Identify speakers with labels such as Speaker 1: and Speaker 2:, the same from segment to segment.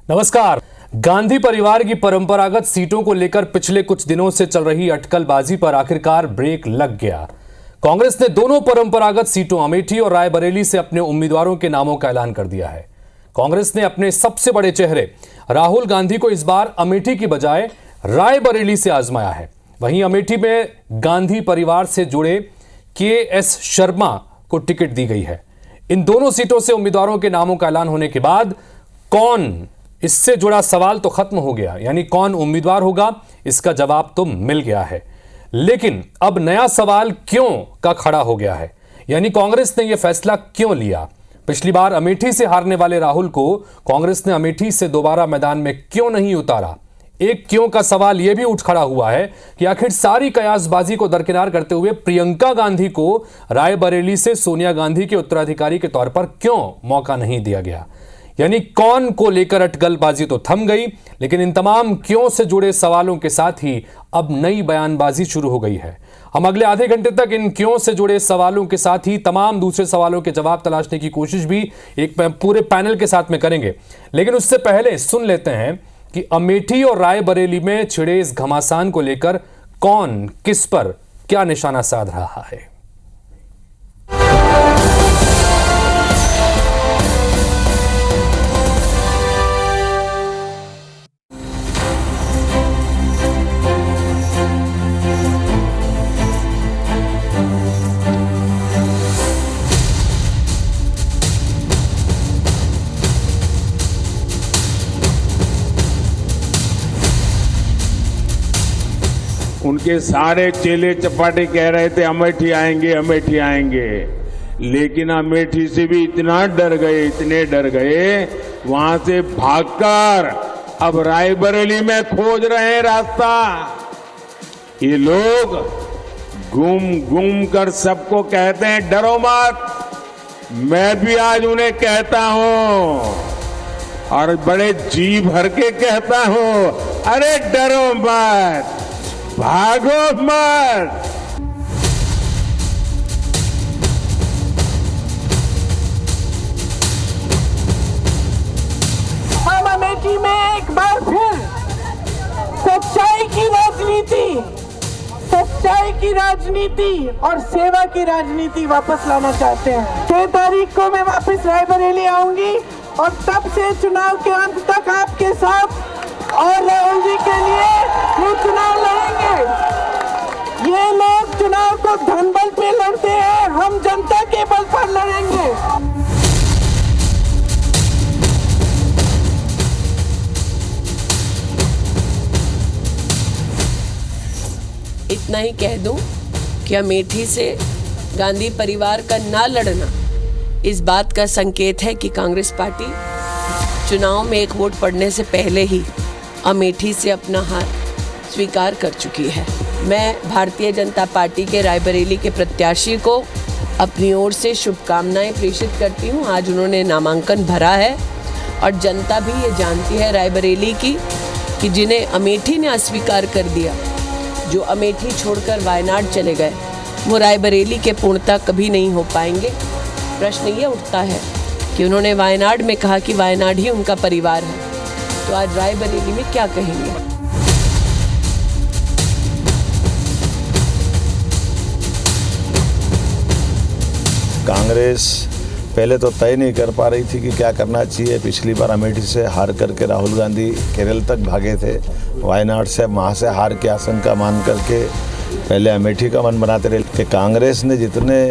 Speaker 1: नमस्कार। गांधी परिवार की परंपरागत सीटों को लेकर पिछले कुछ दिनों से चल रही अटकलबाजी पर आखिरकार ब्रेक लग गया। कांग्रेस ने दोनों परंपरागत सीटों अमेठी और रायबरेली से अपने उम्मीदवारों के नामों का ऐलान कर दिया है। कांग्रेस ने अपने सबसे बड़े चेहरे राहुल गांधी को इस बार अमेठी की बजाय रायबरेली से आजमाया है। वहीं अमेठी में गांधी परिवार से जुड़े के.एस. शर्मा को टिकट दी गई है। इन दोनों सीटों से उम्मीदवारों के नामों का ऐलान होने के बाद कौन, इससे जुड़ा सवाल तो खत्म हो गया, यानी कौन उम्मीदवार होगा इसका जवाब तो मिल गया है। लेकिन अब नया सवाल क्यों का खड़ा हो गया है, यानी कांग्रेस ने यह फैसला क्यों लिया। पिछली बार अमेठी से हारने वाले राहुल को कांग्रेस ने अमेठी से दोबारा मैदान में क्यों नहीं उतारा। एक क्यों का सवाल यह भी उठ खड़ा हुआ है कि आखिर सारी कयासबाजी को दरकिनार करते हुए प्रियंका गांधी को रायबरेली से सोनिया गांधी के उत्तराधिकारी के तौर पर क्यों मौका नहीं दिया गया। यानी कौन को लेकर अटकलबाजी तो थम गई, लेकिन इन तमाम क्यों से जुड़े सवालों के साथ ही अब नई बयानबाजी शुरू हो गई है। हम अगले आधे घंटे तक इन क्यों से जुड़े सवालों के साथ ही तमाम दूसरे सवालों के जवाब तलाशने की कोशिश भी एक पूरे पैनल के साथ में करेंगे। लेकिन उससे पहले सुन लेते हैं कि अमेठी और रायबरेली में छिड़े इस घमासान को लेकर कौन किस पर क्या निशाना साध रहा है।
Speaker 2: उनके सारे चेले चपाटे कह रहे थे अमेठी आएंगे अमेठी आएंगे, लेकिन अमेठी से भी इतना डर गए, इतने डर गए, वहां से भागकर अब रायबरेली में खोज रहे हैं रास्ता। ये लोग घूम घूम कर सबको कहते हैं डरो मत। मैं भी आज उन्हें कहता हूं और बड़े जी भर के कहता हूं, अरे डरो मत, भागो मत।
Speaker 3: हम अमेठी में एक बार फिर सच्चाई की राजनीति और सेवा की राजनीति वापस लाना चाहते हैं। 6 तारीख को मैं वापस रायबरेली आऊंगी और तब से चुनाव के अंत तक आपके साथ और राहुल जी के लिए वो चुनाव लड़ेंगे। ये लोग चुनाव को धनबल पे लड़ते हैं, हम जनता के बल पर लड़ेंगे।
Speaker 4: इतना ही कह दूं कि अमेठी से गांधी परिवार का ना लड़ना इस बात का संकेत है कि कांग्रेस पार्टी चुनाव में एक वोट पड़ने से पहले ही अमेठी से अपना हार स्वीकार कर चुकी है। मैं भारतीय जनता पार्टी के रायबरेली के प्रत्याशी को अपनी ओर से शुभकामनाएं प्रेषित करती हूं। आज उन्होंने नामांकन भरा है और जनता भी ये जानती है रायबरेली की कि जिन्हें अमेठी ने अस्वीकार कर दिया, जो अमेठी छोड़कर वायनाड चले गए, वो रायबरेली के पूर्णता कभी नहीं हो पाएंगे। प्रश्न ये उठता है कि उन्होंने वायनाड में कहा कि वायनाड ही उनका परिवार है, तो आज रायबरेली में क्या कहेंगे।
Speaker 5: कांग्रेस पहले तो तय नहीं कर पा रही थी कि क्या करना चाहिए। पिछली बार अमेठी से हार करके राहुल गांधी केरल तक भागे थे, वायनाड से वहाँ से हार की आशंका मान करके पहले अमेठी का मन बनाते रहे कि कांग्रेस ने जितने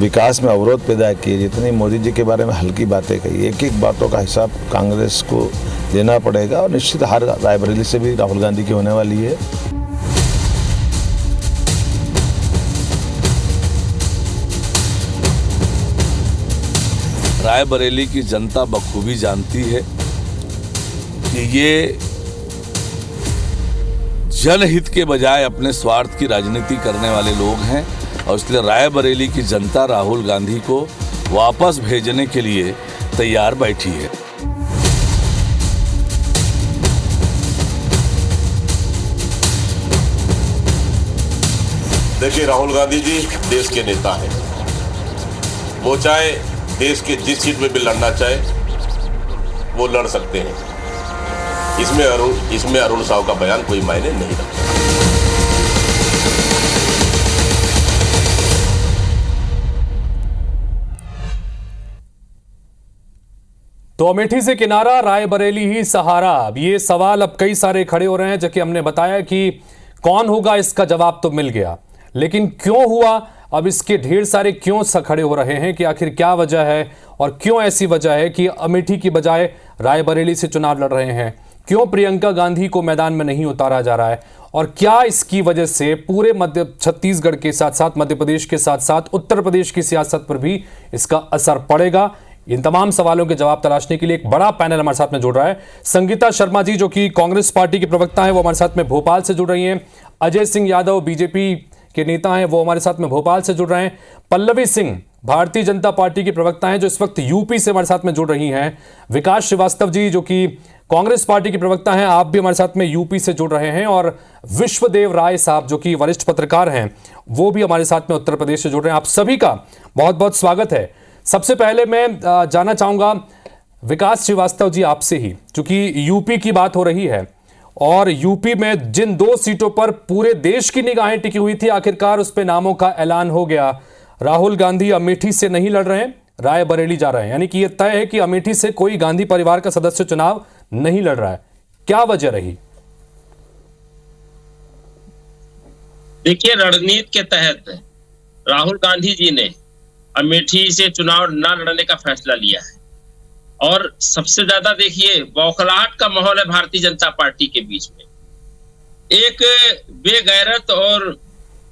Speaker 5: विकास में अवरोध पैदा किए, जितनी मोदी जी के बारे में हल्की बातें कही, एक एक बातों का हिसाब कांग्रेस को देना पड़ेगा और निश्चित हार रायबरेली से भी राहुल गांधी की होने वाली है।
Speaker 6: रायबरेली की जनता बखूबी जानती है कि ये जनहित के बजाय अपने स्वार्थ की राजनीति करने वाले लोग हैं और इसलिए रायबरेली की जनता राहुल गांधी को वापस भेजने के लिए तैयार बैठी है।
Speaker 7: देखिए, राहुल गांधी जी देश के नेता हैं। वो चाहे देश के जिस सीट में भी लड़ना चाहे वो लड़ सकते हैं। इसमें अरुण साव का बयान कोई मायने नहीं रखता।
Speaker 1: तो अमेठी से किनारा, रायबरेली ही सहारा। अब ये सवाल अब कई सारे खड़े हो रहे हैं। जबकि हमने बताया कि कौन होगा, इसका जवाब तो मिल गया, लेकिन क्यों हुआ, अब इसके ढेर सारे क्यों खड़े हो रहे हैं कि आखिर क्या वजह है और क्यों ऐसी वजह है कि अमेठी की बजाय रायबरेली से चुनाव लड़ रहे हैं। क्यों प्रियंका गांधी को मैदान में नहीं उतारा जा रहा है और क्या इसकी वजह से पूरे मध्य छत्तीसगढ़ के साथ साथ मध्य प्रदेश के साथ साथ उत्तर प्रदेश की सियासत पर भी इसका असर पड़ेगा। इन तमाम सवालों के जवाब तलाशने के लिए एक बड़ा पैनल हमारे साथ में जुड़ रहा है। संगीता शर्मा जी, जो कि कांग्रेस पार्टी की प्रवक्ता है, वो हमारे साथ में भोपाल से जुड़ रही हैं। अजय सिंह यादव, बीजेपी के नेता हैं, वो हमारे साथ में भोपाल से जुड़ रहे हैं। पल्लवी सिंह, भारतीय जनता पार्टी की प्रवक्ता हैं, जो इस वक्त यूपी से हमारे साथ में जुड़ रही हैं। विकास श्रीवास्तव जी, जो कि कांग्रेस पार्टी की प्रवक्ता हैं, आप भी हमारे साथ में यूपी से जुड़ रहे हैं। और विश्वदेव राय साहब, जो कि वरिष्ठ पत्रकार हैं, वो भी हमारे साथ में उत्तर प्रदेश से जुड़ रहे हैं। आप सभी का बहुत बहुत स्वागत है। सबसे पहले मैं जानना चाहूंगा विकास श्रीवास्तव जी आपसे ही, चूंकि यूपी की बात हो रही है और यूपी में जिन 2 सीटों पर पूरे देश की निगाहें टिकी हुई थी, आखिरकार उस पे नामों का ऐलान हो गया। राहुल गांधी अमेठी से नहीं लड़ रहे हैं, रायबरेली जा रहे हैं, यानी कि यह तय है कि अमेठी से कोई गांधी परिवार का सदस्य चुनाव नहीं लड़ रहा है। क्या वजह रही?
Speaker 8: देखिए, रणनीति के तहत राहुल गांधी जी ने अमेठी से चुनाव न लड़ने का फैसला लिया है और सबसे ज्यादा देखिए बौखलाहट का माहौल है भारतीय जनता पार्टी के बीच में। एक बेगैरत और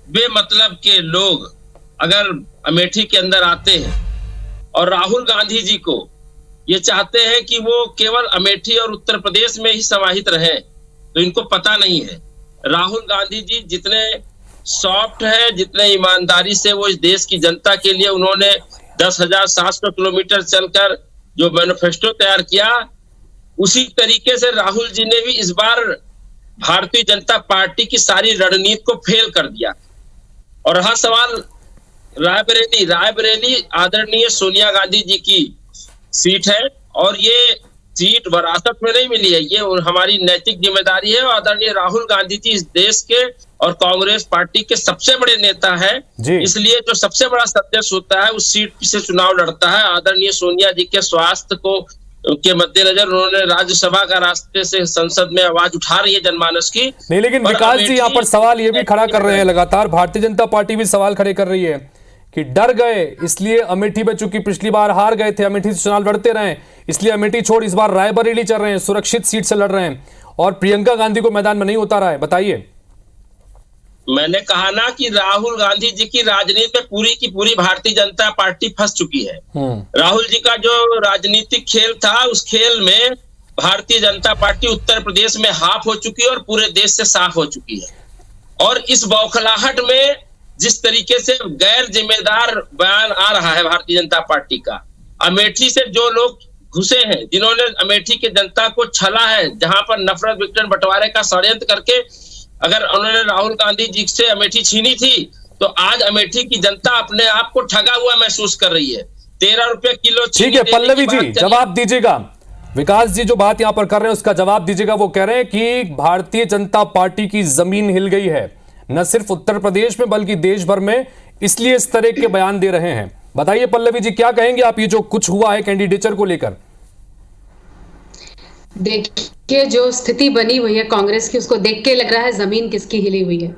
Speaker 8: बेमतलब के लोग अगर अमेठी के अंदर आते हैं और राहुल गांधी जी को ये चाहते हैं कि वो केवल अमेठी और उत्तर प्रदेश में ही समाहित रहे, तो इनको पता नहीं है राहुल गांधी जी जितने सॉफ्ट है, जितने ईमानदारी से वो इस देश की जनता के लिए उन्होंने 10,700 किलोमीटर चलकर जो मैनिफेस्टो तैयार किया, उसी तरीके से राहुल जी ने भी इस बार भारतीय जनता पार्टी की सारी रणनीति को फेल कर दिया। और रहा सवाल रायबरेली आदरणीय सोनिया गांधी जी की सीट है और ये सीट विरासत में नहीं मिली है, ये हमारी नैतिक जिम्मेदारी है। और आदरणीय राहुल गांधी जी इस देश के और कांग्रेस पार्टी के सबसे बड़े नेता है, इसलिए जो सबसे बड़ा सदस्य होता है उस सीट से चुनाव लड़ता है। आदरणीय सोनिया जी के स्वास्थ्य को के मद्देनजर उन्होंने राज्यसभा का रास्ते से संसद में आवाज उठा रही है जनमानस की।
Speaker 1: नहीं, लेकिन विकास जी यहाँ पर सवाल ये भी खड़ा कर रहे हैं, लगातार भारतीय जनता पार्टी भी सवाल खड़े कर रही है कि डर गए, इसलिए अमेठी में, चूंकि पिछली बार हार गए थे, अमेठी से चुनाव लड़ते रहे, इसलिए अमेठी छोड़ इस बार रायबरेली चल रहे हैं, सुरक्षित सीट से लड़ रहे हैं और प्रियंका गांधी को मैदान में नहीं उतारा है। बताइए।
Speaker 8: मैंने कहा ना कि राहुल गांधी जी की राजनीति में पूरी की पूरी भारतीय जनता पार्टी फंस चुकी है। राहुल जी का जो राजनीतिक खेल था, उस खेल में भारतीय जनता पार्टी उत्तर प्रदेश में हाफ हो चुकी है और पूरे देश से साफ हो चुकी है। और इस बौखलाहट में जिस तरीके से गैर जिम्मेदार बयान आ रहा है भारतीय जनता पार्टी का, अमेठी से जो लोग घुसे हैं, जिन्होंने अमेठी की जनता को छला है, जहां पर नफरत विघटन बंटवारे का षड्यंत्र करके अगर उन्होंने राहुल गांधी जी से अमेठी छीनी थी, तो आज अमेठी की जनता अपने आप को ठगा हुआ महसूस कर रही है। 13 रुपए किलो।
Speaker 1: ठीक है पल्लवी जी, जवाब दीजिएगा। विकास जी जो बात यहां पर कर रहे हैं उसका जवाब दीजिएगा। वो कह रहे हैं कि भारतीय जनता पार्टी की जमीन हिल गई है, न सिर्फ उत्तर प्रदेश में बल्कि देश भर में, इसलिए इस तरह के बयान दे रहे हैं। बताइए पल्लवी जी, क्या कहेंगे आप ये जो कुछ हुआ है कैंडिडेचर को लेकर?
Speaker 9: देखिए, जो स्थिति बनी हुई है कांग्रेस की, उसको देख के लग रहा है जमीन किसकी हिली हुई है।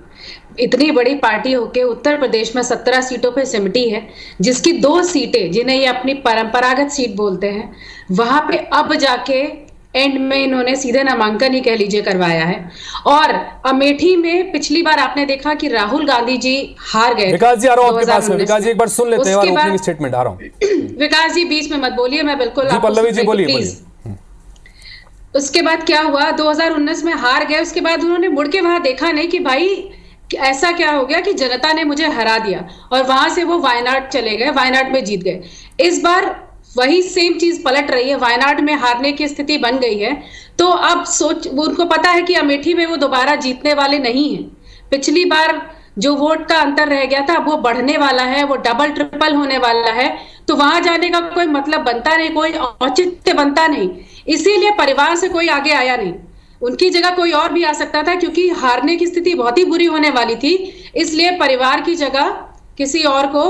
Speaker 9: इतनी बड़ी पार्टी होके उत्तर प्रदेश में 17 सीटों पे सिमटी है, जिसकी 2 सीटें जिन्हें ये अपनी परंपरागत सीट बोलते हैं, वहां पे अब जाके एंड में इन्होंने सीधे नामांकन ही कह लीजिए करवाया है। और अमेठी में पिछली बार आपने देखा कि राहुल गांधी जी हार गए।
Speaker 1: विकास जी आ रहा हूं आपके पास में। विकास जी एक बार सुन लेते हैं और ओपनिंग स्टेटमेंट आ रहा हूं।
Speaker 9: विकास जी बीच में मत बोलिए, मैं बिल्कुल
Speaker 1: जी पल्लवी जी बोलिए।
Speaker 9: उसके बाद क्या हुआ, 2019 में हार गए। उसके बाद उन्होंने मुड़ के वहां देखा नहीं कि भाई ऐसा क्या हो गया कि जनता ने मुझे हरा दिया, और वहां से वो वायनाड चले गए, वायनाड में जीत गए। इस बार वही सेम चीज पलट रही है, वायनाड में हारने की स्थिति बन गई है। तो अब उनको पता है कि अमेठी में वो दोबारा जीतने वाले नहीं है। पिछली बार जो वोट का अंतर रह गया था वो बढ़ने वाला है, वो डबल ट्रिपल होने वाला है। तो वहां जाने का कोई मतलब बनता नहीं, कोई औचित्य बनता नहीं। इसीलिए परिवार से कोई आगे आया नहीं। उनकी जगह कोई और भी आ सकता था, क्योंकि हारने की स्थिति बहुत ही बुरी होने वाली थी। इसलिए परिवार की जगह किसी और को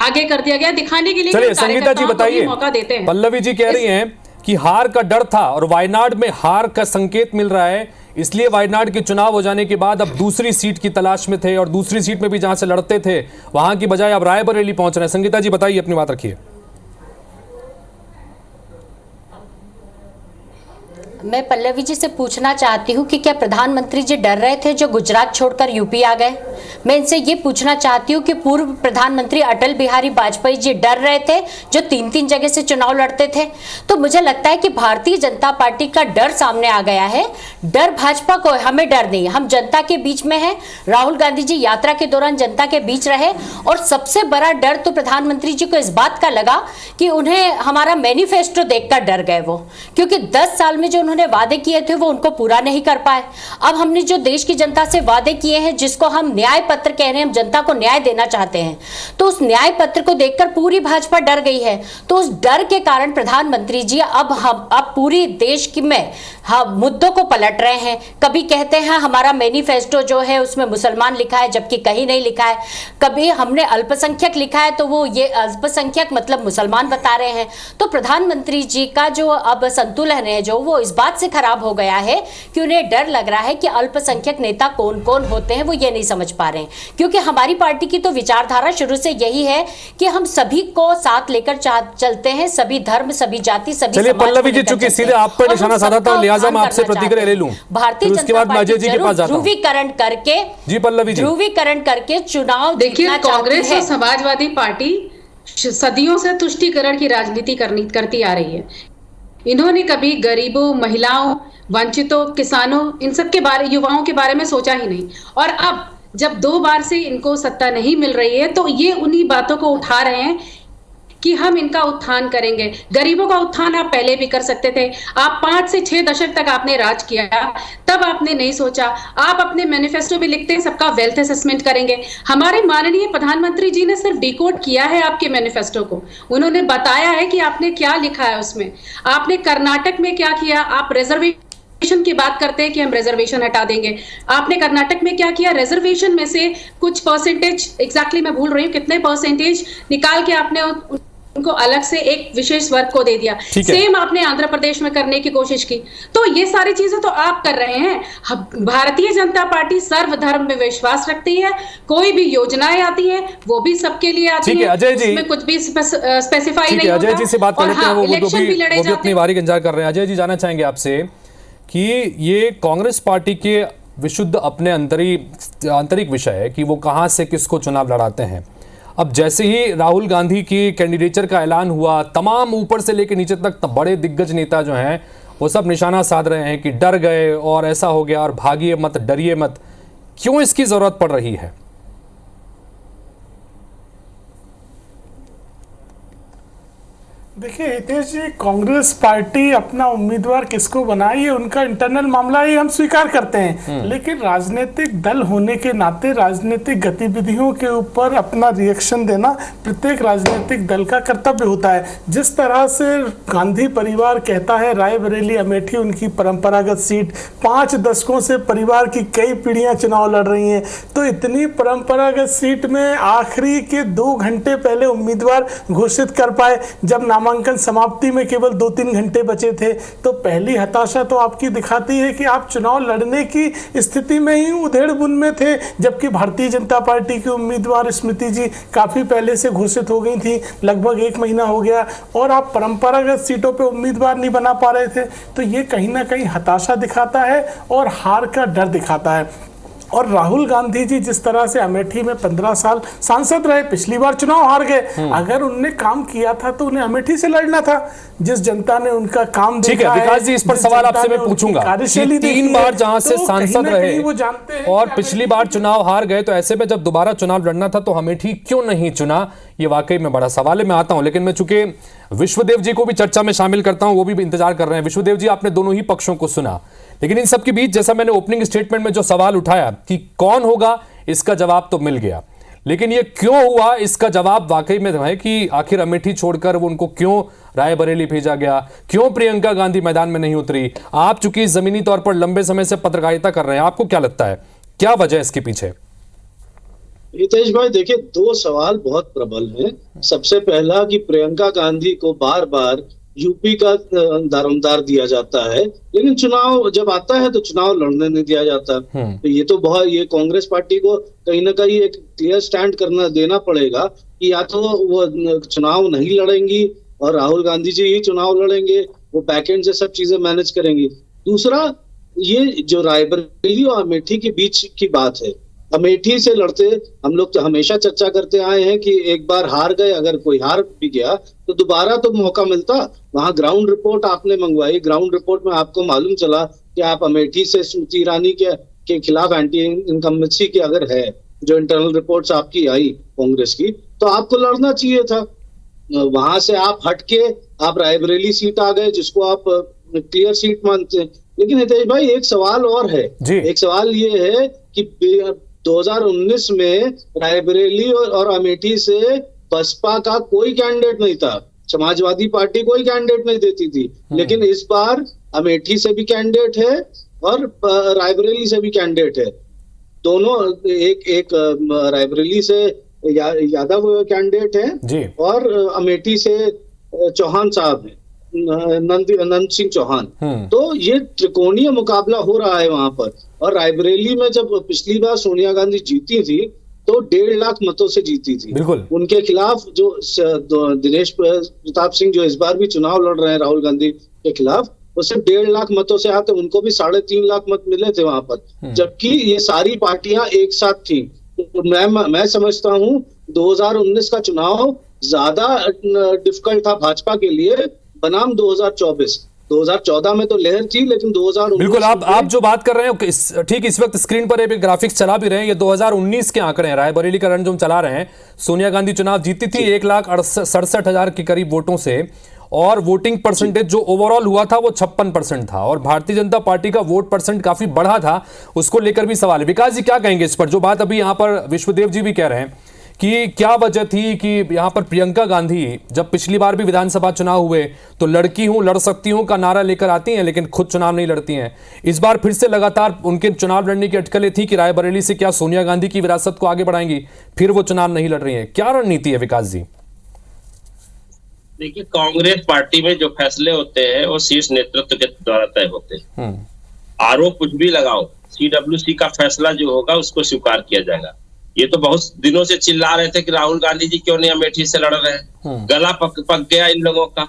Speaker 9: आगे कर दिया गया, दिखाने के लिए।
Speaker 1: चलिए संगीता जी बताइए,
Speaker 9: मौका देते हैं।
Speaker 1: पल्लवी जी कह रही हैं कि हार का डर था और वायनाड में हार का संकेत मिल रहा है, इसलिए वायनाड के चुनाव हो जाने के बाद अब दूसरी सीट की तलाश में थे और दूसरी सीट में भी जहां से लड़ते थे वहां की बजाय अब रायबरेली पहुंच रहे हैं। संगीता जी बताइए, अपनी बात रखिए।
Speaker 10: मैं पल्लवी जी से पूछना चाहती हूँ कि क्या प्रधानमंत्री जी डर रहे थे जो गुजरात छोड़कर यूपी आ गए? मैं इनसे ये पूछना चाहती हूँ कि पूर्व प्रधानमंत्री अटल बिहारी वाजपेयी जी डर रहे थे जो 3-3 जगह से चुनाव लड़ते थे? तो मुझे लगता है कि भारतीय जनता पार्टी का डर सामने आ गया है। डर भाजपा को, हमें डर नहीं, हम जनता के बीच में है। राहुल गांधी जी यात्रा के दौरान जनता के बीच रहे और सबसे बड़ा डर तो प्रधानमंत्री जी को इस बात का लगा कि उन्हें हमारा मैनिफेस्टो देखकर डर गए वो, क्योंकि 10 साल में जो उन्होंने वादे किए थे वो उनको पूरा नहीं कर पाए। अब हमने जो देश की जनता से वादे किए हैं, जिसको हम न्याय पत्र कह रहे हैं, हम जनता को न्याय देना चाहते हैं, तो उस न्याय पत्र को देखकर पूरी भाजपा डर गई है। तो उस डर के कारण प्रधानमंत्री जी अब पूरी देश की में मुद्दों को पलट रहे हैं। कभी कहते हैं हमारा मैनिफेस्टो जो है उसमें मुसलमान लिखा है, जबकि कहीं नहीं लिखा है। कभी हमने अल्पसंख्यक लिखा है तो वो ये अल्पसंख्यक मतलब मुसलमान बता रहे हैं। तो प्रधानमंत्री जी का जो अब संतुलन है जो वो इस बात से खराब हो गया है कि उन्हें डर लग रहा है कि अल्पसंख्यक नेता कौन कौन होते हैं वो ये नहीं समझ पा रहे हैं। क्योंकि हमारी पार्टी की तो विचारधारा शुरू से यही है कि हम सभी को साथ लेकर चलते हैं, सभी धर्म, सभी जाति, सभी।
Speaker 1: चलिए पल्लवी जी, चूंकि सीधे आप पर निशाना साधा था, लिहाजा मैं आपसे प्रतिक्रिया ले लूं।
Speaker 10: भारतीय जनता पार्टी ध्रुवीकरण करके,
Speaker 1: जी पल्लवी जी,
Speaker 10: ध्रुवीकरण करके चुनाव
Speaker 9: देखिए, कांग्रेस और समाजवादी पार्टी सदियों से तुष्टीकरण की राजनीति करती आ रही है। इन्होंने कभी गरीबों, महिलाओं, वंचितों, किसानों, इन सब के बारे, युवाओं के बारे में सोचा ही नहीं। और अब जब 2 बार से इनको सत्ता नहीं मिल रही है तो ये उन्हीं बातों को उठा रहे हैं कि हम इनका उत्थान करेंगे। गरीबों का उत्थान आप पहले भी कर सकते थे। आप 5 से 6 दशक तक आपने राज किया, तब आपने नहीं सोचा। आप अपने मैनिफेस्टो में लिखते हैं सबका वेल्थ असेसमेंट करेंगे। हमारे माननीय प्रधानमंत्री जी ने सिर्फ डिकोड किया है आपके मैनिफेस्टो को। उन्होंने बताया है कि आपने क्या लिखा है उसमें। आपने कर्नाटक में क्या किया? आप रिजर्वेशन की बात करते हैं कि हम रिजर्वेशन हटा देंगे। आपने कर्नाटक में क्या किया? रिजर्वेशन में से कुछ परसेंटेज, एग्जैक्टली मैं भूल रही हूँ कितने परसेंटेज, निकाल के आपने उनको अलग से एक विशेष वर्ग को दे दिया। सेम आपने आंध्र प्रदेश में करने की कोशिश की। तो ये सारी चीजें तो आप कर रहे हैं। भारतीय जनता पार्टी सर्वधर्म में विश्वास रखती है। कोई भी योजनाएं आती है वो भी सबके लिए आती है।
Speaker 1: अजय जी,
Speaker 9: उसमें कुछ भी स्पेसिफाई नहीं होता।
Speaker 1: अजय जी से बात कर लेते हैं, वो
Speaker 9: भी
Speaker 1: अपनी बारी का इंतजार कर रहे हैं। अजय जी, जानना चाहेंगे आपसे कि ये कांग्रेस पार्टी के विशुद्ध अपने आंतरिक विषय है कि वो कहां से किसको चुनाव लड़ाते हैं। अब जैसे ही राहुल गांधी की कैंडिडेचर का ऐलान हुआ, तमाम ऊपर से लेकर नीचे तक बड़े दिग्गज नेता जो हैं वो सब निशाना साध रहे हैं कि डर गए और ऐसा हो गया और भागिए मत, डरिए मत। क्यों इसकी जरूरत पड़ रही है?
Speaker 11: देखिए हितेश जी, कांग्रेस पार्टी अपना उम्मीदवार किसको बनाए ये उनका इंटरनल मामला ही हम स्वीकार करते हैं, लेकिन राजनीतिक दल होने के नाते राजनीतिक गतिविधियों के ऊपर अपना रिएक्शन देना प्रत्येक राजनीतिक दल का कर्तव्य होता है। जिस तरह से गांधी परिवार कहता है रायबरेली अमेठी उनकी परंपरागत सीट, 5 दशकों से परिवार की कई पीढ़ियां चुनाव लड़ रही हैं, तो इतनी परंपरागत सीट में आखिरी के 2 घंटे पहले उम्मीदवार घोषित कर पाए, जब नामांकन समाप्ति में केवल 2-3 घंटे बचे थे। तो पहली हताशा तो आपकी दिखाती है कि आप चुनाव लड़ने की स्थिति में ही उधेड़-बुन में थे, जबकि भारतीय जनता पार्टी की उम्मीदवार स्मृति जी काफी पहले से घोषित हो गई थी, लगभग 1 महीना हो गया, और आप परंपरागत सीटों पे उम्मीदवार नहीं बना पा रहे थे। तो ये कहीं ना कहीं हताशा दिखाता है और हार का डर दिखाता है। और राहुल गांधी जी जिस तरह से अमेठी में 15 साल सांसद रहे, पिछली बार चुनाव हार गए, अगर उनने काम किया था तो उन्हें अमेठी से लड़ना था। जिस जनता ने उनका काम देखा है,
Speaker 1: ठीक है विकास जी, इस पर सवाल आपसे मैं पूछूंगा। 3 बार जहां से सांसद रहे और पिछली बार चुनाव हार गए, तो ऐसे में जब दोबारा चुनाव लड़ना था तो अमेठी क्यों नहीं चुना? ये वाकई में बड़ा सवाल है। मैं आता हूं, लेकिन मैं चूंकि विश्वदेव जी को भी चर्चा में शामिल करता हूं, वो भी इंतजार कर रहे हैं। विश्वदेव जी, आपने दोनों ही पक्षों को सुना, लेकिन इन सब के बीच जैसा मैंने ओपनिंग स्टेटमेंट में जो सवाल उठाया कि कौन होगा, इसका जवाब तो मिल गया, लेकिन ये क्यों हुआ इसका जवाब वाकई में है कि आखिर अमेठी छोड़कर वो उनको क्यों रायबरेली भेजा गया, क्यों प्रियंका गांधी मैदान में नहीं उतरी? आप चूंकि जमीनी तौर पर लंबे समय से पत्रकारिता कर रहे हैं, आपको क्या लगता है क्या वजह इसके पीछे?
Speaker 12: हितेश भाई देखिए, दो सवाल बहुत प्रबल हैं। सबसे पहला कि प्रियंका गांधी को बार बार यूपी का दारोमदार दिया जाता है, लेकिन चुनाव जब आता है तो चुनाव लड़ने नहीं दिया जाता। तो ये कांग्रेस पार्टी को कहीं ना कहीं एक क्लियर स्टैंड देना पड़ेगा कि या तो वो चुनाव नहीं लड़ेंगी और राहुल गांधी जी ही चुनाव लड़ेंगे, वो बैकएंड से सब चीजें मैनेज करेंगी। दूसरा, ये जो रायबरेली और अमेठी के बीच की बात है, अमेठी से लड़ते हम लोग तो हमेशा चर्चा करते आए हैं कि एक बार हार गए, अगर कोई हार भी गया तो दोबारा तो मौका मिलता। वहां ग्राउंड रिपोर्ट आपने मंगवाई, ग्राउंड रिपोर्ट में आपको मालूम चला कि आप अमेठी से स्मृति ईरानी के खिलाफ एंटी इनकम्बेंसी की अगर है, जो इंटरनल रिपोर्ट्स आपकी आई कांग्रेस की, तो आपको लड़ना चाहिए था। वहां से आप हटके आप रायबरेली सीट आ गए, जिसको आप क्लियर सीट मानते हैं। लेकिन हितेश भाई एक सवाल और है, एक सवाल ये है कि 2019 में रायबरेली और अमेठी से बसपा का कोई कैंडिडेट नहीं था, समाजवादी पार्टी कोई कैंडिडेट नहीं देती थी, लेकिन इस बार अमेठी से भी कैंडिडेट है और रायबरेली से भी कैंडिडेट है। दोनों एक रायबरेली से यादव कैंडिडेट है और अमेठी से चौहान साहब है, नंद सिंह चौहान। तो ये त्रिकोणीय मुकाबला हो रहा है वहां पर। और रायबरेली में जब पिछली बार सोनिया गांधी जीती थी तो 1.5 लाख मतों से जीती थी। उनके खिलाफ जो दिनेश प्रताप सिंह जो इस बार भी चुनाव लड़ रहे हैं राहुल गांधी के खिलाफ, वो सिर्फ 1.5 लाख मतों से आते, उनको भी 3.5 लाख मत मिले थे वहां पर, जबकि ये सारी पार्टियां एक साथ थी। तो मैं समझता हूं 2019 का चुनाव ज्यादा डिफिकल्ट था भाजपा के लिए बनाम 2014 में तो लहर थी, लेकिन 2019
Speaker 1: बिल्कुल आप जो बात कर रहे हैं ठीक इस वक्त स्क्रीन पर एक ग्राफिक्स चला भी रहे हैं, ये 2019 के आंकड़े हैं। रायबरेली का रण जो हम चला रहे हैं, सोनिया गांधी चुनाव जीती थी 1,67,000 के करीब वोटों से, और वोटिंग परसेंटेज जो ओवरऑल हुआ था वो 56% था, और भारतीय जनता पार्टी का वोट परसेंट काफी बढ़ा था। उसको लेकर भी सवाल है। विकास जी क्या कहेंगे इस पर, जो बात अभी यहाँ पर विश्वदेव जी भी कह रहे हैं कि क्या वजह थी कि यहाँ पर प्रियंका गांधी जब पिछली बार भी विधानसभा चुनाव हुए तो लड़की हूं लड़ सकती हूं का नारा लेकर आती हैं, लेकिन खुद चुनाव नहीं लड़ती हैं। इस बार फिर से लगातार उनके चुनाव लड़ने की अटकलें थी कि रायबरेली से क्या सोनिया गांधी की विरासत को आगे बढ़ाएंगी, फिर वो चुनाव नहीं लड़ रही है। क्या रणनीति है विकास जी?
Speaker 8: देखिए, कांग्रेस पार्टी में जो फैसले होते हैं वो शीर्ष नेतृत्व के द्वारा तय होते हैं। आरोप कुछ भी लगाओ, CWC का फैसला जो होगा उसको स्वीकार किया जाएगा। ये तो बहुत दिनों से चिल्ला रहे थे कि राहुल गांधी जी क्यों नहीं अमेठी से लड़ रहे हैं, गला पक गया इन लोगों का।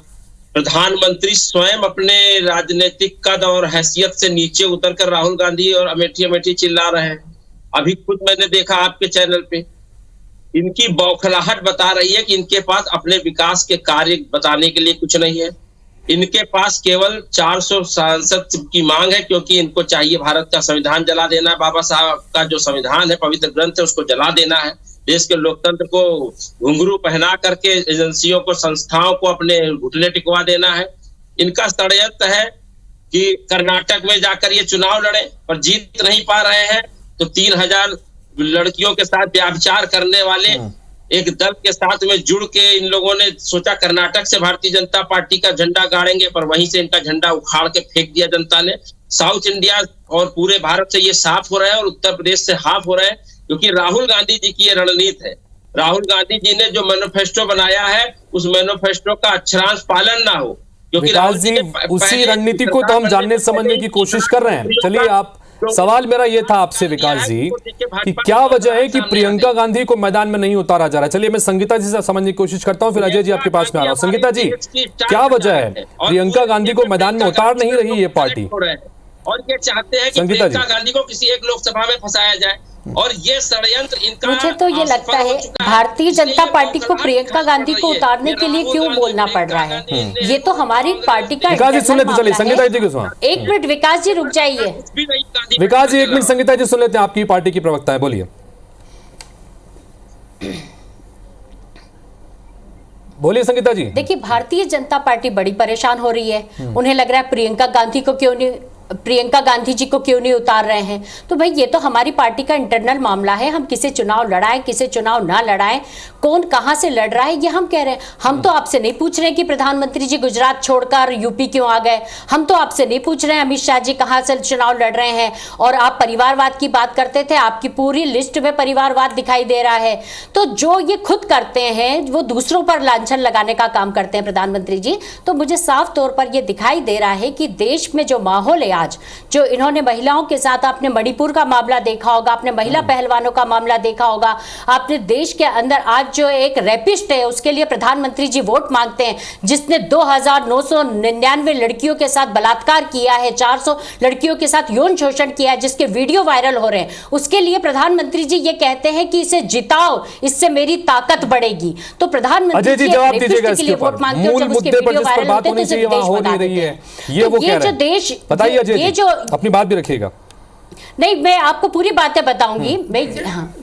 Speaker 8: प्रधानमंत्री स्वयं अपने राजनीतिक कद और हैसियत से नीचे उतरकर राहुल गांधी और अमेठी चिल्ला रहे हैं। अभी खुद मैंने देखा आपके चैनल पे, इनकी बौखलाहट बता रही है कि इनके पास अपने विकास के कार्य बताने के लिए कुछ नहीं है। इनके पास केवल 400 सांसद की मांग है, क्योंकि इनको चाहिए भारत का संविधान जला देना है। बाबा साहब का जो संविधान है, पवित्र ग्रंथ है, उसको जला देना है। देश के लोकतंत्र को घुंघरू पहना करके एजेंसियों को, संस्थाओं को अपने घुटने टिकवा देना है। इनका षड्यंत्र है कि कर्नाटक में जाकर ये चुनाव लड़े, पर जीत नहीं पा रहे हैं तो 3000 लड़कियों के साथ व्यभिचार करने वाले एक दल के साथ में जुड़ के इन लोगों ने सोचा कर्नाटक से भारतीय जनता पार्टी का झंडा गाड़ेंगे, पर वहीं से इनका झंडा उखाड़ के फेंक दिया जनता ने। साउथ इंडिया और पूरे भारत से ये साफ हो रहा है और उत्तर प्रदेश से हाफ हो रहा है, क्योंकि राहुल गांधी जी की ये रणनीति है। राहुल गांधी जी ने जो मैनिफेस्टो बनाया है, उस मैनिफेस्टो का अक्षरांश पालन ना हो, क्योंकि
Speaker 1: विकास जी उसी रणनीति को तो हम जानने समझने की कोशिश कर रहे हैं। चलिए, आप सवाल मेरा ये था आपसे विकास जी कि क्या वजह है कि प्रियंका गांधी को मैदान में नहीं उतारा जा रहा है। चलिए, मैं संगीता जी से समझने की कोशिश करता हूं, फिर अजय जी आपके पास में आ रहा हूं। संगीता जी, क्या वजह है प्रियंका गांधी को मैदान में उतार नहीं रही ये पार्टी?
Speaker 8: और ये चाहते हैं कि प्रियंका गांधी को किसी एक लोकसभा में फंसाया जाए, और ये षड्यंत्र इनका।
Speaker 10: मुझे तो ये लगता है भारतीय जनता पार्टी को प्रियंका गांधी को उतारने के लिए क्यों बोलना पड़ रहा है। ये तो हमारी पार्टी का
Speaker 1: विकास जी सुन लेते, चलिए संगीता जी को सुना।
Speaker 10: एक मिनट विकास जी रुक जाइए।
Speaker 1: विकास जी एक मिनट, संगीता जी सुन लेते हैं, आपकी पार्टी की प्रवक्ता है, बोलिए। बोलिए संगीता जी।
Speaker 10: देखिए, भारतीय जनता पार्टी बड़ी परेशान हो रही है। उन्हें लग रहा है प्रियंका गांधी को क्यों नहीं प्रियंका गांधी जी को क्यों नहीं उतार रहे हैं? तो भाई ये तो हमारी पार्टी का इंटरनल मामला है। हम किसे चुनाव लड़ाएं, किसे चुनाव ना लड़ाएं, कौन कहां से लड़ रहा है, ये हम कह रहे हैं। हम तो आपसे नहीं पूछ रहे कि प्रधानमंत्री जी गुजरात छोड़कर यूपी क्यों आ गए। हम तो आपसे नहीं पूछ रहे हैं अमित शाह जी कहां से चुनाव लड़ रहे हैं। और आप परिवारवाद की बात करते थे, आपकी पूरी लिस्ट में परिवारवाद दिखाई दे रहा है। तो जो ये खुद करते हैं वो दूसरों पर लांछन लगाने का काम करते हैं प्रधानमंत्री जी। तो मुझे साफ तौर पर यह दिखाई दे रहा है कि देश में जो माहौल है आज, जो इन्होंने महिलाओं के साथ, आपने मणिपुर का मामला देखा होगा, आपने महिला पहलवानों का मामला देखा होगा, आपने देश के अंदर आज जो एक रेपिस्ट है उसके लिए प्रधानमंत्री जी वोट मांगते हैं, जिसने 2999 लड़कियों के साथ बलात्कार किया है, 400 लड़कियों के साथ यौन शोषण किया है, जिसके वीडियो वायरल हो रहे हैं, उसके लिए प्रधानमंत्री जी ये कहते हैं कि इसे जिताओ, इससे मेरी ताकत बढ़ेगी। तो प्रधानमंत्री जी
Speaker 1: जवाब दीजिएगा इसके ऊपर, मूल मुद्दे पर जिस पर बात होनी चाहिए वहां हो नहीं रही है, ये वो कह रहे हैं।
Speaker 10: देश
Speaker 1: बताइए अजय जी, अपनी बात भी रखिएगा।
Speaker 10: नहीं, मैं आपको पूरी बातें बताऊंगी।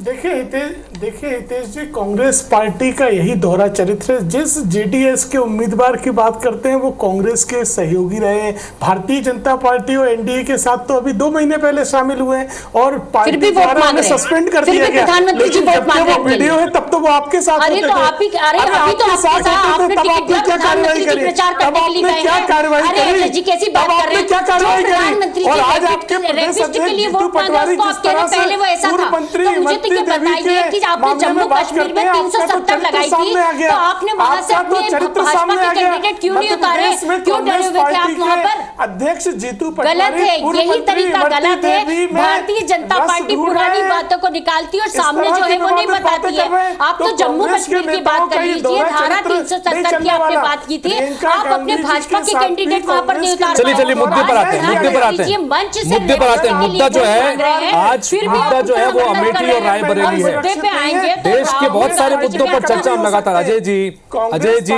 Speaker 11: देखिए हितेश जी, कांग्रेस पार्टी का यही दोहरा चरित्र है। जिस जेडीएस के उम्मीदवार की बात करते हैं वो कांग्रेस के सहयोगी रहे हैं। भारतीय जनता पार्टी और एनडीए के साथ तो अभी 2 महीने पहले शामिल हुए हैं और पार्टी द्वारा उन्हें सस्पेंड कर दिया गया। लेकिन जब वो वीडियो है तब तो वो आपके साथ होते थे। तब आपने क्या कार्रवाई करी? तब आपने क्या कार्रवाई करी? और आज आपके प्रदेश अध्यक्ष पटवारी जिस तरह से पूर्व मंत्री देवी के मामले में बात करते हैं, आपका तो चरित्र सामने आ गया। आपका तो चरित्र सामने आ गया। क्यों नहीं उतारे? क्यों डरे हुए थे आप वहां पर? अध्यक्ष जीतू पटवारी,
Speaker 10: गलत है, यही तरीका गलत है। भारतीय जनता पार्टी पुरानी बातों को निकालती है और सामने जो है वो नहीं बताती है। आप तो जम्मू कश्मीर की बात कर लीजिए, धारा 370 की आपने बात की थी, आप अपने भाजपा के कैंडिडेट वहां पर नहीं उतार।
Speaker 1: चलिए मुद्दे पर आते हैं, मुद्दे पर आते हैं। मुद्दा जो है आज, मुद्दा जो है वो अमेठी और रायबरेली है। देश के बहुत सारे मुद्दों पर चर्चा हम लगातार। अजय जी,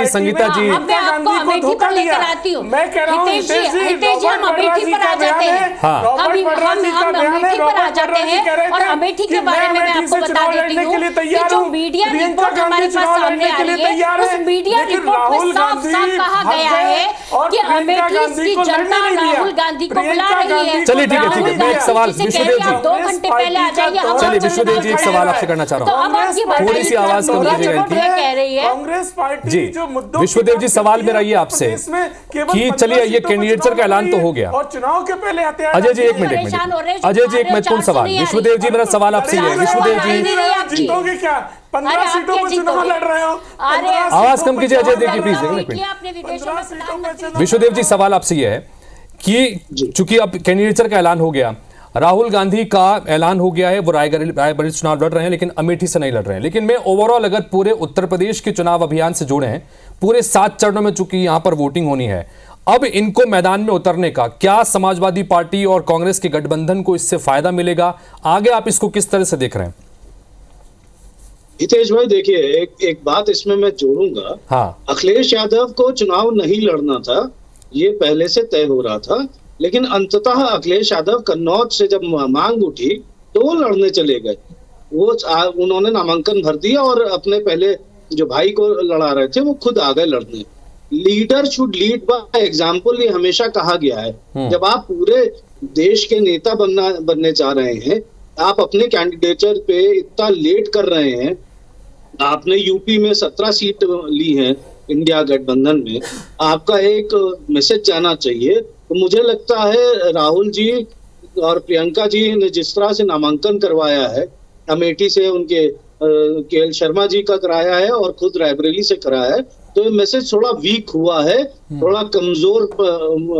Speaker 1: संगीता जी,
Speaker 10: मैं आपको अमेठी पर लेकर आती हूँ।
Speaker 11: मैं कह रहा हूँ
Speaker 10: हितेश जी, हम अमेठी पर आ जाते हैं। हम अमेठी पर आ जाते हैं और अमेठी के बारे में मैं आपको बता देती हूँ कि जो मीडिया रिपोर्ट हमारे पास सामने आ रही है, उस मीडिया रिपोर्ट में साफ साफ कहा गया है कि अमेठी की जनता राहुल गांधी को बुला रही है।
Speaker 1: चलिए ठीक है, मैं एक सवाल विश्वदेव जी,
Speaker 10: 2 घंटे पहले आ जाइए।
Speaker 1: चलिए विश्वदेव जी, एक सवाल आपसे करना चाह रहा हूँ, थोड़ी सी आवाज कम कीजिएगा इनकी।
Speaker 11: कांग्रेस पार्टी
Speaker 1: जी, विश्वदेव जी, सवाल मेरा ये आपसे कि चलिए ये कैंडिडेचर का ऐलान तो हो गया
Speaker 11: और चुनाव के पहले
Speaker 1: अजय जी एक मिनट, अजय जी एक महत्वपूर्ण सवाल। विश्वदेव जी, मेरा सवाल आपसे है, विश्वदेव जी,
Speaker 11: जीतोगे क्या? 15 सीटों पर चुनाव लड़ रहे हो।
Speaker 1: आवाज कम कीजिए अजय जी, प्लीज एक मिनट। विश्वदेव जी, सवाल आपसे ये है कि चूंकि अब कैंडिडेचर का ऐलान हो गया, राहुल गांधी का ऐलान हो गया है, वो रायबरेली चुनाव लड़ रहे हैं लेकिन अमेठी से नहीं लड़ रहे हैं। लेकिन मैं ओवरऑल अगर पूरे उत्तर प्रदेश के चुनाव अभियान से जुड़े हैं, पूरे 7 चरणों में चूंकि यहां पर वोटिंग होनी है, अब इनको मैदान में उतरने का क्या समाजवादी पार्टी और कांग्रेस के गठबंधन को इससे फायदा मिलेगा? आगे आप इसको किस तरह से देख रहे हैं?
Speaker 12: हितेश भाई, देखिए एक बात इसमें मैं जोड़ूंगा।
Speaker 1: हाँ,
Speaker 12: अखिलेश यादव को चुनाव नहीं लड़ना था, ये पहले से तय हो रहा था, लेकिन अंततः अखिलेश यादव कन्नौज से जब मांग उठी तो वो लड़ने चले गए। उन्होंने नामांकन भर दिया और अपने पहले जो भाई को लड़ा रहे थे वो खुद आ गए लड़ने। Leader should lead by example, ये हमेशा कहा गया है। जब आप पूरे देश के नेता बनने जा रहे हैं, आप अपने कैंडिडेचर पे इतना लेट कर रहे हैं। आपने यूपी में 17 सीट ली है इंडिया गठबंधन में, आपका एक मैसेज जाना चाहिए। तो मुझे लगता है राहुल जी और प्रियंका जी ने जिस तरह से नामांकन करवाया है, अमेठी से उनके केएल शर्मा जी का कराया है और खुद रायबरेली से कराया है, तो ये मैसेज थोड़ा वीक हुआ है, थोड़ा कमजोर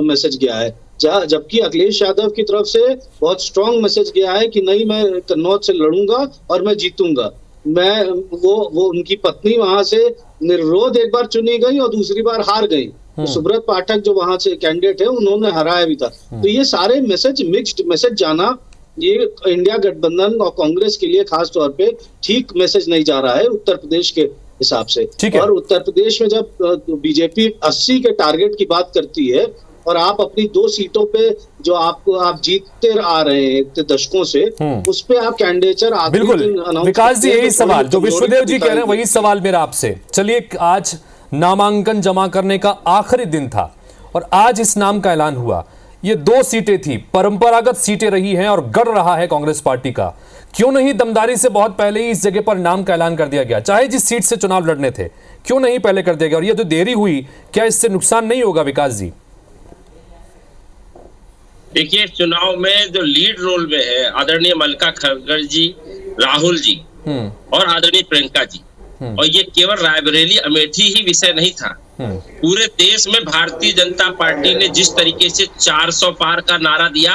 Speaker 12: मैसेज गया है। जबकि अखिलेश यादव की तरफ से बहुत स्ट्रांग मैसेज गया है कि नहीं, मैं कन्नौज से लड़ूंगा और मैं जीतूंगा। मैं वो उनकी पत्नी वहां से निर्विरोध एक बार चुनी गई और दूसरी बार हार गई। तो सुब्रत पाठक जो वहां से कैंडिडेट है, उन्होंने हराया भी था। तो ये सारे मैसेज, मिक्स्ड मैसेज जाना, ये इंडिया गठबंधन और कांग्रेस के लिए खास तौर पे ठीक मैसेज नहीं जा रहा है उत्तर प्रदेश के हिसाब से। और उत्तर प्रदेश में जब बीजेपी 80 के टारगेट की बात करती है और आप अपनी 2 सीटों पे जो आप जीतते आ रहे हैं इतने दशकों से, उस पे आप कैंडिडेचर
Speaker 1: बिल्कुल। विकास जी, यही सवाल जो विश्वदेव जी कह रहे हैं, वही सवाल मेरा आपसे। चलिए, आज नामांकन जमा करने का आखिरी दिन था और आज इस नाम का ऐलान हुआ। ये 2 सीटें थी, परंपरागत सीटें रही हैं और गढ़ रहा है कांग्रेस पार्टी का। क्यों नहीं दमदारी से बहुत पहले ही इस जगह पर नाम का ऐलान कर दिया गया? चाहे जिस सीट से चुनाव लड़ने थे, क्यों नहीं पहले कर दिया गया? और ये जो देरी हुई, क्या इससे नुकसान नहीं होगा विकास जी?
Speaker 8: देखिए, चुनाव में जो लीड रोल में है आदरणीय मल्लिका खड़गे जी, राहुल जी और आदरणीय प्रियंका जी, और ये केवल रायबरेली अमेठी ही विषय नहीं था। पूरे देश में भारतीय जनता पार्टी ने जिस तरीके से 400 पार का नारा दिया,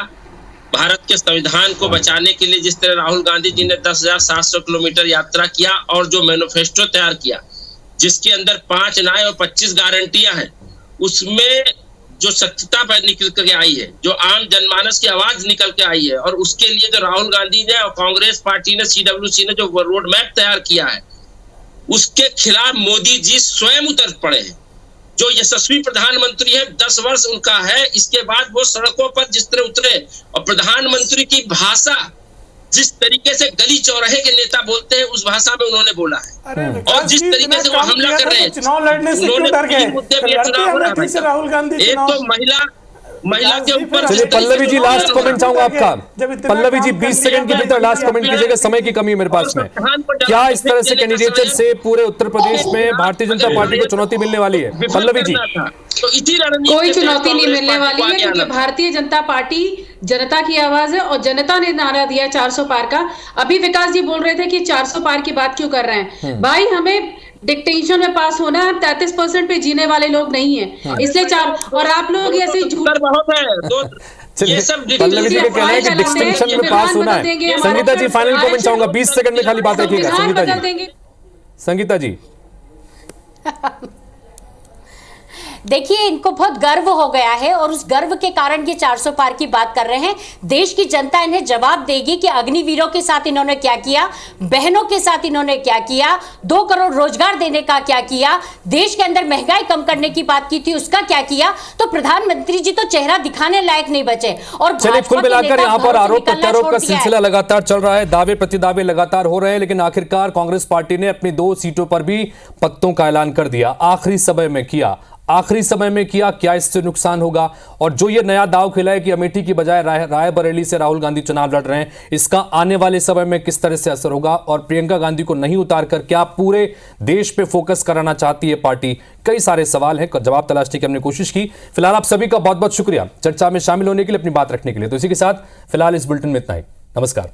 Speaker 8: भारत के संविधान को बचाने के लिए जिस तरह राहुल गांधी जी ने 10,700 किलोमीटर यात्रा किया और जो मैनिफेस्टो तैयार किया, जिसके अंदर 5 न्याय और 25 गारंटियां हैं, उसमें जो सत्यता पर निकल के आई है, जो आम जनमानस की आवाज निकल के आई है, और उसके लिए जो राहुल गांधी ने और कांग्रेस पार्टी ने, CWC ने जो रोड मैप तैयार किया है, उसके खिलाफ मोदी जी स्वयं उतर पड़े हैं। जो यशस्वी प्रधानमंत्री है, 10 वर्ष उनका है, इसके बाद वो सड़कों पर जिस तरह उतरे और प्रधानमंत्री की भाषा जिस तरीके से गली चौराहे के नेता बोलते हैं, उस भाषा में उन्होंने बोला है। और जिस तरीके से वो हमला कर रहे हैं,
Speaker 11: चुनाव लड़ने से क्यों डर गए? राहुल गांधी
Speaker 8: एक तो महिला के ऊपर।
Speaker 1: चलिए पल्लवी जी, लास्ट कमेंट चाहूंगा आपका। पल्लवी जी 20 सेकंड के भीतर लास्ट कमेंट कीजिएगा, समय की कमी है मेरे पास में। क्या इस तरह से कैंडिडेचर से पूरे उत्तर प्रदेश में भारतीय जनता पार्टी को चुनौती मिलने वाली है? पल्लवी जी।
Speaker 9: कोई चुनौती नहीं मिलने वाली है, क्योंकि भारतीय जनता पार्टी जनता की आवाज है और जनता ने नारा दिया 400 पार का। अभी विकास जी बोल रहे थे कि 400 पार की बात क्यों कर रहे हैं भाई? हमें डिक्टेशन में पास होना है, 33% पे जीने वाले लोग नहीं है, इसलिए 4। और आप लोग ऐसे झूठ
Speaker 8: बहुत है।
Speaker 1: चलिए पल्लवी जी का कहना है कि डिस्टिंक्शन में पास होना है। संगीता जी फाइनल कमेंट चाहूंगा, 20 सेकंड में खाली बात रखिएगा। संगीता जी।
Speaker 10: देखिए, इनको बहुत गर्व हो गया है और उस गर्व के कारण ये 400 पार की बात कर रहे हैं। देश की जनता इन्हें जवाब देगी कि अग्निवीरों के साथ इन्होंने क्या किया, बहनों के साथ इन्होंने क्या किया, 2 करोड़ रोजगार देने का क्या किया, देश के अंदर महंगाई कम करने की बात की थी, उसका क्या किया। तो प्रधानमंत्री जी तो चेहरा दिखाने लायक नहीं बचे। और
Speaker 1: चलिए कुल मिलाकर यहाँ पर आरोप प्रत्यारोप का सिलसिला लगातार चल रहा है, दावे प्रतिदावे लगातार हो रहे हैं, लेकिन आखिरकार कांग्रेस पार्टी ने अपनी 2 सीटों पर भी पत्तों का ऐलान कर दिया। आखिरी समय में किया। क्या इससे नुकसान होगा? और जो ये नया दाव खेला है कि अमेठी की बजाय रायबरेली से राहुल गांधी चुनाव लड़ रहे हैं, इसका आने वाले समय में किस तरह से असर होगा? और प्रियंका गांधी को नहीं उतारकर क्या पूरे देश पे फोकस कराना चाहती है पार्टी? कई सारे सवाल हैं, जवाब तलाशने की हमने कोशिश की। फिलहाल आप सभी का बहुत बहुत शुक्रिया चर्चा में शामिल होने के लिए, अपनी बात रखने के लिए। तो इसी के साथ फिलहाल इस बुलेटिन में इतना ही। नमस्कार।